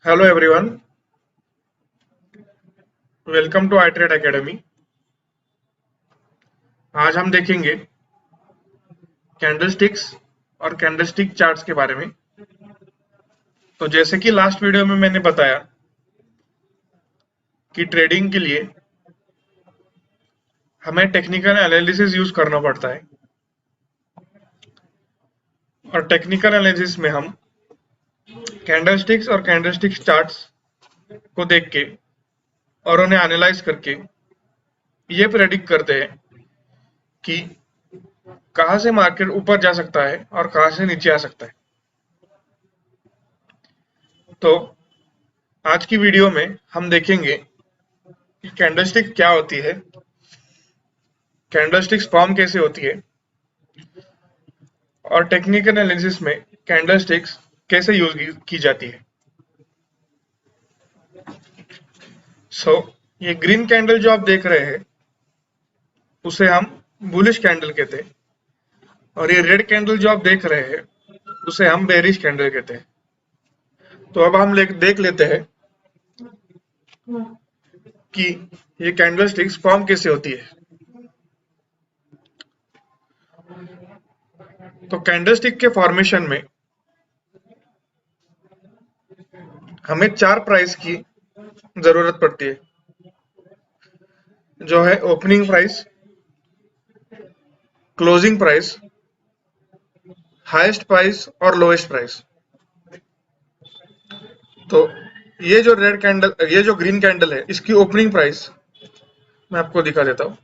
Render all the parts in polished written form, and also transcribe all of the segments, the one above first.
Hello everyone, welcome to I trade academy. आज हम देखेंगे कैंडलस्टिक्स और कैंडलस्टिक चार्ट्स के बारे में। तो जैसे कि लास्ट वीडियो में मैंने बताया कि ट्रेडिंग के लिए हमें टेक्निकल एनालिसिस यूज करना पड़ता है और टेक्निकल एनालिसिस में हम कैंडलस्टिक्स और कैंडलस्टिक्स चार्ट्स को देख के और उन्हें एनालाइज करके ये प्रेडिक्ट करते हैं कि कहाँ से मार्केट ऊपर जा सकता है और कहाँ से नीचे आ सकता है। तो आज की वीडियो में हम देखेंगे कि कैंडलस्टिक क्या होती है, कैंडलस्टिक्स फॉर्म कैसे होती है और टेक्निकल एनालिसिस में कैंडलस्टिक्स कैसे यूज की जाती है। सो ये ग्रीन कैंडल जो आप देख रहे हैं उसे हम बुलिश कैंडल कहते हैं और ये रेड कैंडल जो आप देख रहे हैं उसे हम बेरिश कैंडल कहते हैं। तो अब हम देख लेते हैं कि ये कैंडलस्टिक्स फॉर्म कैसे होती है। तो कैंडलस्टिक के फॉर्मेशन में हमें चार प्राइस की जरूरत पड़ती है, जो है opening price, closing price, highest price और लोएस्ट प्राइस। तो ये जो ग्रीन कैंडल है, इसकी ओपनिंग प्राइस मैं आपको दिखा देता हूं।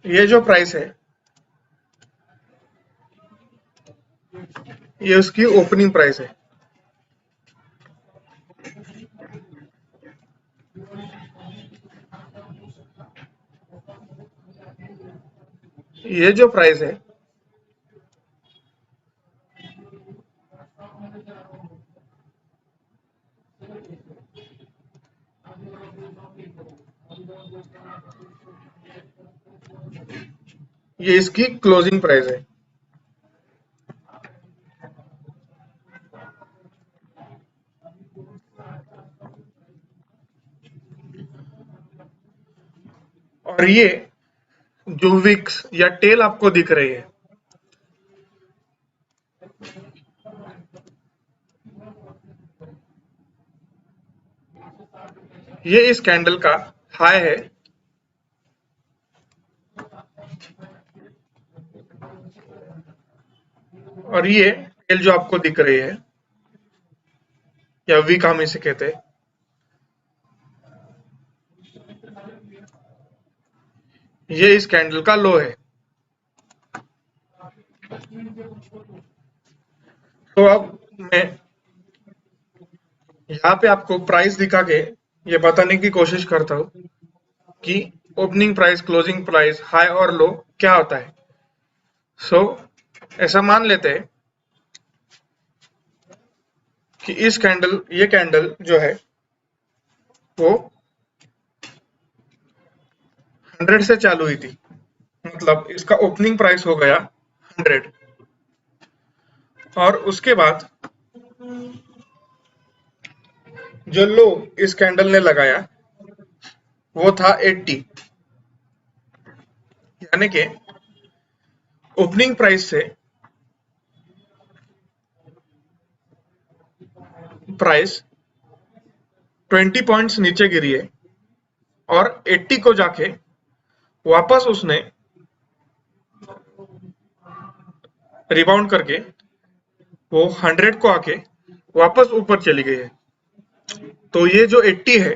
ये जो प्राइस है ये उसकी ओपनिंग प्राइस है। ये जो प्राइस है ये इसकी क्लोजिंग प्राइस है। और ये जो विक्स या टेल आपको दिख रही है ये इस कैंडल का हाई है और ये टेल जो आपको दिख रही है या विक हम इसे कहते हैं, ये इस कैंडल का लो है। तो अब मैं यहाँ पे आपको प्राइस दिखा के ये बताने की कोशिश करता हूँ कि opening price, closing price, high और लो क्या होता है। सो ऐसा मान लेते हैं कि ये कैंडल जो है वो 100 से चालू हुई थी, मतलब इसका ओपनिंग प्राइस हो गया 100 और उसके बाद जो लो इस कैंडल ने लगाया वो था 80, यानी कि ओपनिंग प्राइस से प्राइस 20 पॉइंट्स नीचे गिरी है और 80 को जाके वापस उसने रिबाउंड करके वो 100 को आके वापस ऊपर चली गई है। तो ये जो 80 है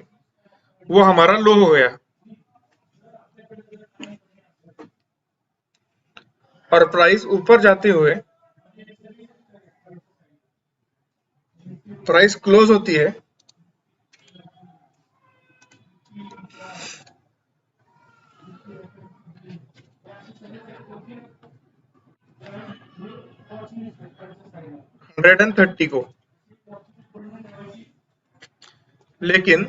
वो हमारा लो हो गया और प्राइस ऊपर जाते हुए प्राइस क्लोज होती है 130 को। लेकिन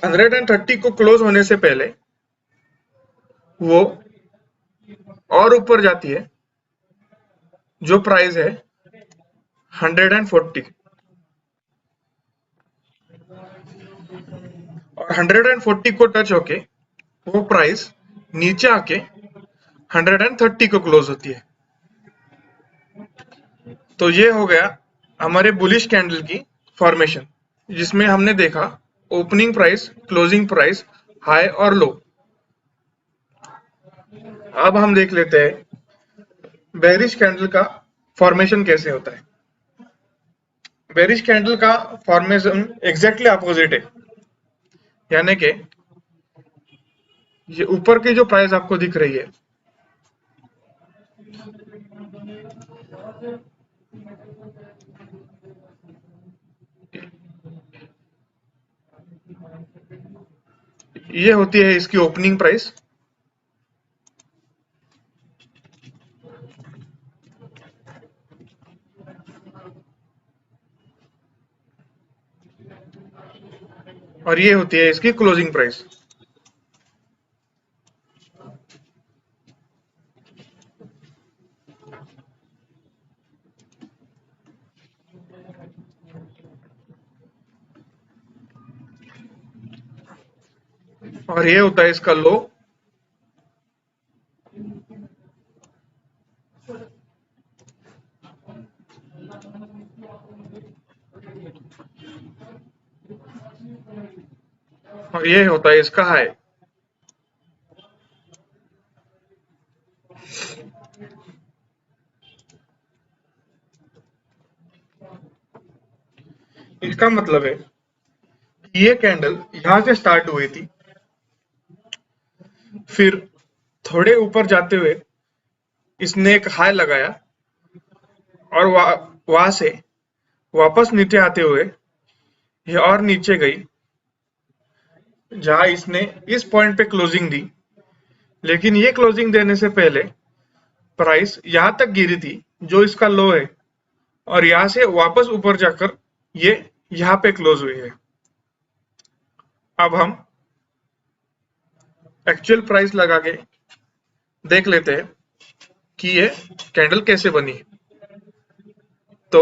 130 को क्लोज होने से पहले वो और ऊपर जाती है, जो प्राइस है 140, और 140 को टच होके वो प्राइस नीचे आके 130 को क्लोज होती है। तो ये हो गया हमारे बुलिश कैंडल की फॉर्मेशन, जिसमें हमने देखा opening price, closing price, high और लो। अब हम देख लेते हैं बेरिश कैंडल का फॉर्मेशन कैसे होता है। बेरिश कैंडल का फॉर्मेशन एग्जैक्टली अपोजिट है, यानी कि ये ऊपर की जो प्राइस आपको दिख रही है, ये होती है इसकी ओपनिंग प्राइस, और ये होती है इसकी क्लोजिंग प्राइस। और ये होता है इसका लो, और ये होता है इसका हाई। इसका मतलब है कि ये कैंडल यहां से स्टार्ट हुई थी, फिर थोड़े ऊपर जाते हुए इसने एक हाई लगाया, और वहां से वापस नीचे आते हुए ये और नीचे गई, जहां इसने इस पॉइंट पे क्लोजिंग दी। लेकिन ये क्लोजिंग देने से पहले प्राइस यहां तक गिरी थी, जो इसका लो है, और यहां से वापस ऊपर जाकर ये यहां पे क्लोज हुई है। अब हम एक्चुअल प्राइस लगा के देख लेते हैं कि ये कैंडल कैसे बनी है। तो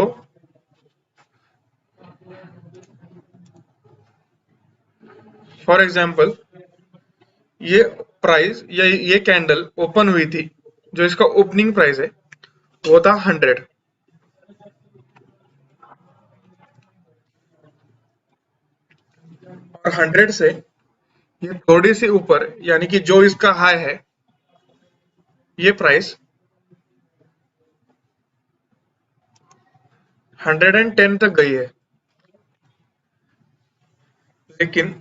फॉर एग्जांपल ये प्राइस या ये कैंडल ओपन हुई थी, जो इसका ओपनिंग प्राइस है वो था 100, और 100 से ये थोड़ी सी ऊपर, यानी कि जो इसका हाई है, ये प्राइस 110 तक गई है। लेकिन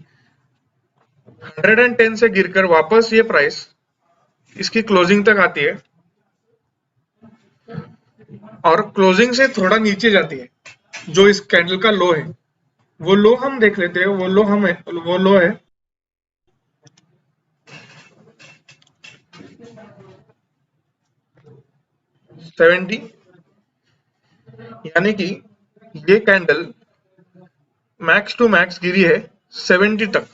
110 से गिरकर वापस ये प्राइस इसकी क्लोजिंग तक आती है, और क्लोजिंग से थोड़ा नीचे जाती है, जो इस कैंडल का लो है। वो लो हम देख लेते हैं, वो लो है 70, यानी कि ये कैंडल मैक्स टू मैक्स गिरी है 70 तक,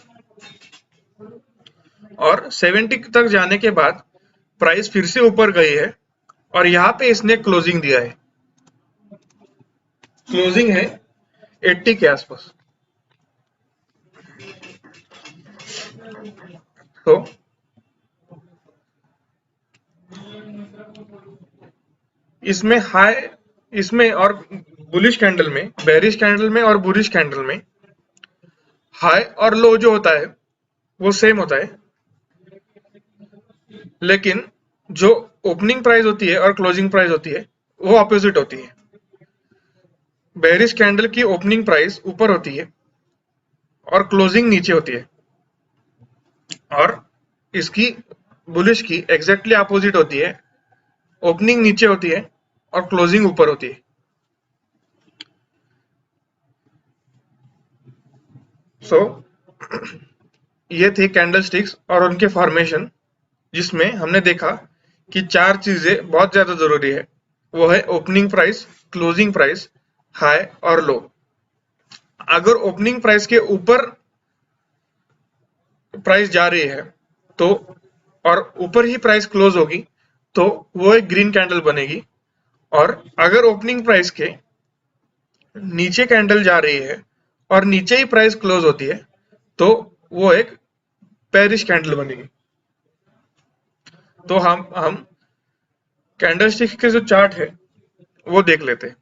और 70 तक जाने के बाद प्राइस फिर से ऊपर गई है, और यहाँ पे इसने क्लोजिंग दिया है। क्लोजिंग है 80 के आसपास। तो इसमें हाई, इसमें और बुलिश कैंडल में, बेरिश कैंडल में और बुलिश कैंडल में हाई और लो जो होता है वो सेम होता है, लेकिन जो ओपनिंग प्राइस होती है और क्लोजिंग प्राइस होती है वो ऑपोजिट होती है। बेरिश कैंडल की ओपनिंग प्राइस ऊपर होती है और क्लोजिंग नीचे होती है, और इसकी बुलिश की एग्जैक्टली अपोजिट होती है, ओपनिंग नीचे होती है और क्लोजिंग ऊपर होती है। सो ये थे कैंडलस्टिक्स और उनके फॉर्मेशन, जिसमें हमने देखा कि 4 चीजें बहुत ज्यादा जरूरी है। वो है opening price, closing price, high और लो। अगर ओपनिंग प्राइस के ऊपर प्राइस जा रही है तो और ऊपर ही प्राइस क्लोज होगी तो वो एक ग्रीन कैंडल बनेगी। और अगर ओपनिंग प्राइस के नीचे कैंडल जा रही है और नीचे ही प्राइस क्लोज होती है तो वो एक पेरिश कैंडल बनेगी। तो हम कैंडलस्टिक के जो चार्ट है वो देख लेते हैं।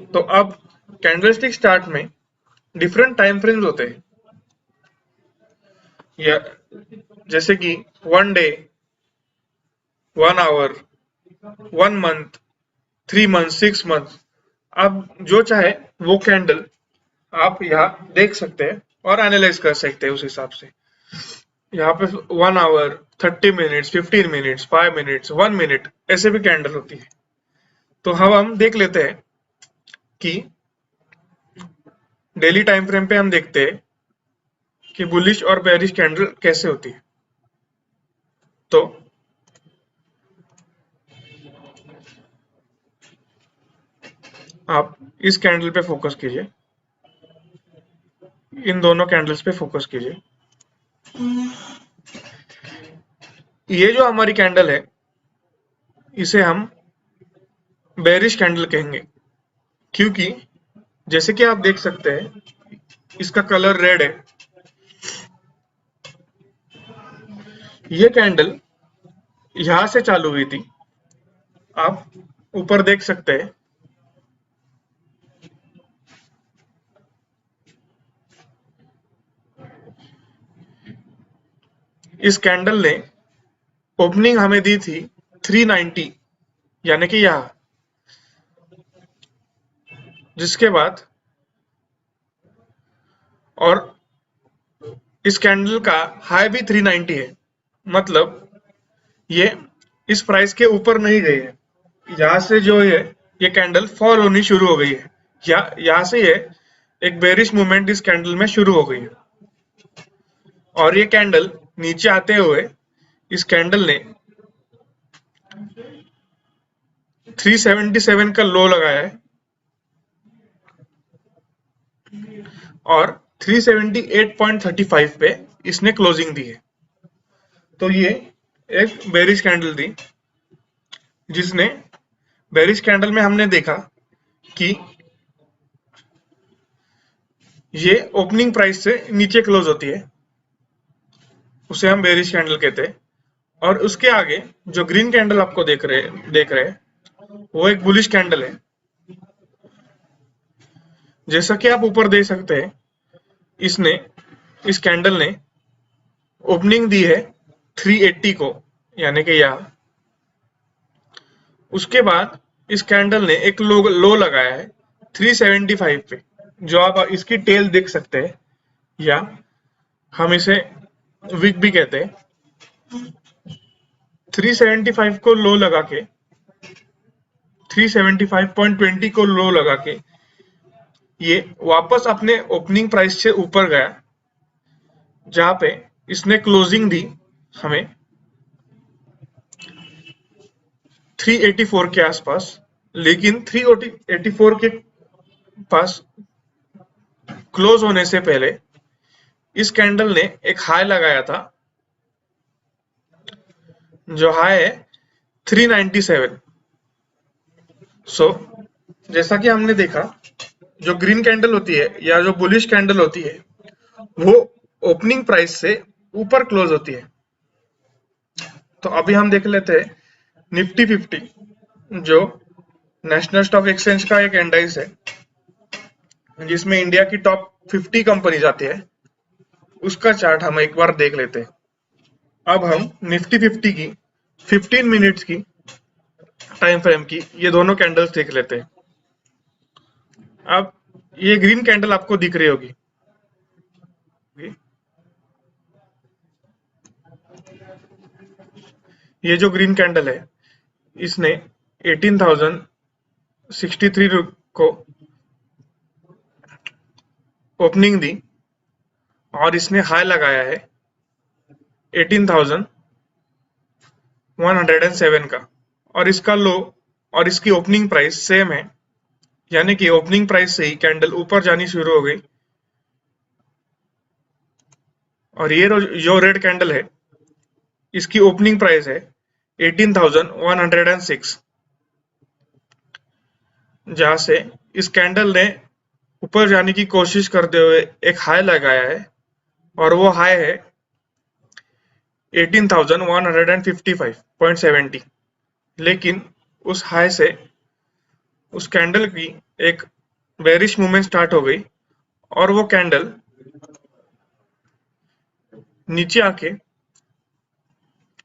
तो अब कैंडलस्टिक चार्ट में डिफरेंट टाइम फ्रेम्स होते हैं, या जैसे कि 1 day, 1 hour, 1 month, 3 month, 6 month. आप जो चाहे वो कैंडल आप यहाँ देख सकते हैं और एनालाइज कर सकते हैं उस हिसाब से। यहाँ पे 1 hour, 30 minutes, 15 minutes, 5 minutes, 1 minute ऐसे भी कैंडल होती है। तो हम देख लेते हैं कि डेली टाइम फ्रेम पे हम देखते हैं कि बुलिश और बेरिश कैंडल कैसे होती है। तो आप इस कैंडल पे फोकस कीजिए, इन दोनों कैंडल्स पे फोकस कीजिए। ये जो हमारी कैंडल है इसे हम बेरिश कैंडल कहेंगे, क्योंकि जैसे कि आप देख सकते हैं इसका कलर रेड है। ये कैंडल यहां से चालू हुई थी, आप ऊपर देख सकते हैं। इस कैंडल ने ओपनिंग हमें दी थी 390, यानी कि यहां, जिसके बाद और इस कैंडल का हाई भी 390 है, मतलब ये इस प्राइस के ऊपर नहीं गई है। यहाँ से जो है ये कैंडल फॉल होनी शुरू हो गई है, या यहाँ से ये एक बेरिश मूवमेंट इस कैंडल में शुरू हो गई है। और ये कैंडल नीचे आते हुए इस कैंडल ने 377 का लो लगाया है और 378.35 पे इसने क्लोजिंग दी है। तो ये एक बेरिश कैंडल थी, जिसने बेरिश कैंडल में हमने देखा कि ये ओपनिंग प्राइस से नीचे क्लोज होती है, उसे हम बेरिश कैंडल कहते हैं। और उसके आगे जो ग्रीन कैंडल आपको देख रहे हैं वो एक बुलिश कैंडल है। जैसा कि आप ऊपर देख सकते हैं, इस कैंडल ने ओपनिंग दी है 380 को, यानी कि यहां। उसके बाद इस कैंडल ने एक लो लगाया है 375 पे, जो आप इसकी टेल देख सकते हैं, या हम इसे विक भी कहते हैं। 375 को लो लगा के 375.20 को लो लगा के ये वापस अपने ओपनिंग प्राइस से ऊपर गया, जहां पे इसने क्लोजिंग दी हमें 384 के आसपास। लेकिन 384 के पास क्लोज होने से पहले इस कैंडल ने एक हाई लगाया था, जो हाई है 397। सो जैसा कि हमने देखा, जो ग्रीन कैंडल होती है या जो बुलिश कैंडल होती है वो ओपनिंग प्राइस से ऊपर क्लोज होती है। तो अभी हम देख लेते हैं निफ्टी 50, जो नेशनल स्टॉक एक्सचेंज का एक इंडेक्स है जिसमें इंडिया की टॉप 50 कंपनी आती है। उसका चार्ट हम एक बार देख लेते हैं। अब हम निफ्टी 50 की 15 मिनट्स की टाइम फ्रेम की ये दोनों कैंडल्स देख लेते हैं। अब ये ग्रीन कैंडल आपको दिख रही होगी, ये जो ग्रीन कैंडल है इसने 18,063 को ओपनिंग दी और इसने हाई लगाया है 18,107 का, और इसका लो और इसकी ओपनिंग प्राइस सेम है, यानी कि ओपनिंग प्राइस से ही कैंडल ऊपर जानी शुरू हो गई। और ये जो रेड कैंडल है इसकी ओपनिंग प्राइस है 18,106, जहां से इस कैंडल ने ऊपर जाने की कोशिश करते हुए एक हाई लगाया है और वो हाई है 18,155.70। लेकिन उस हाई से उस कैंडल की एक बेरिश मूवमेंट स्टार्ट हो गई और वो कैंडल नीचे आके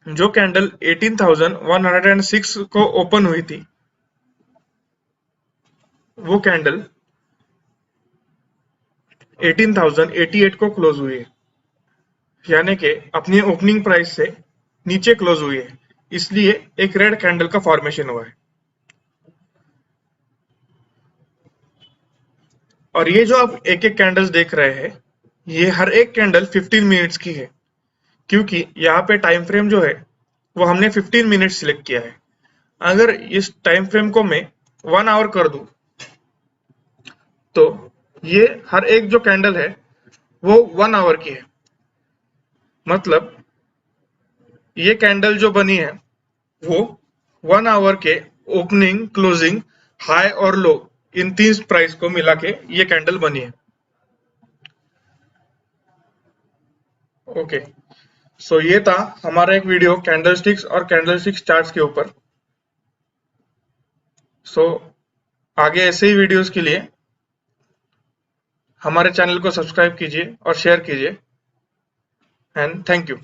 जो कैंडल 18,106 को ओपन हुई थी वो कैंडल 18,088 को क्लोज हुई है, यानी कि अपनी ओपनिंग प्राइस से नीचे क्लोज हुई है, इसलिए एक रेड कैंडल का फॉर्मेशन हुआ है। और ये जो आप एक एक कैंडल्स देख रहे हैं ये हर एक कैंडल 15 मिनट्स की है, क्योंकि यहाँ पे टाइम फ्रेम जो है वो हमने 15 मिनट सिलेक्ट किया है। अगर इस टाइम फ्रेम को मैं 1 आवर कर दूं तो ये हर एक जो कैंडल है वो 1 आवर की है। मतलब ये कैंडल जो बनी है वो 1 आवर के ओपनिंग, क्लोजिंग, हाई और लो इन 3 प्राइस को मिला के ये कैंडल बनी है। ओके, सो ये था हमारा एक वीडियो कैंडलस्टिक्स और कैंडलस्टिक्स चार्ट्स के ऊपर। सो आगे ऐसे ही वीडियोस के लिए हमारे चैनल को सब्सक्राइब कीजिए और शेयर कीजिए, एंड थैंक यू।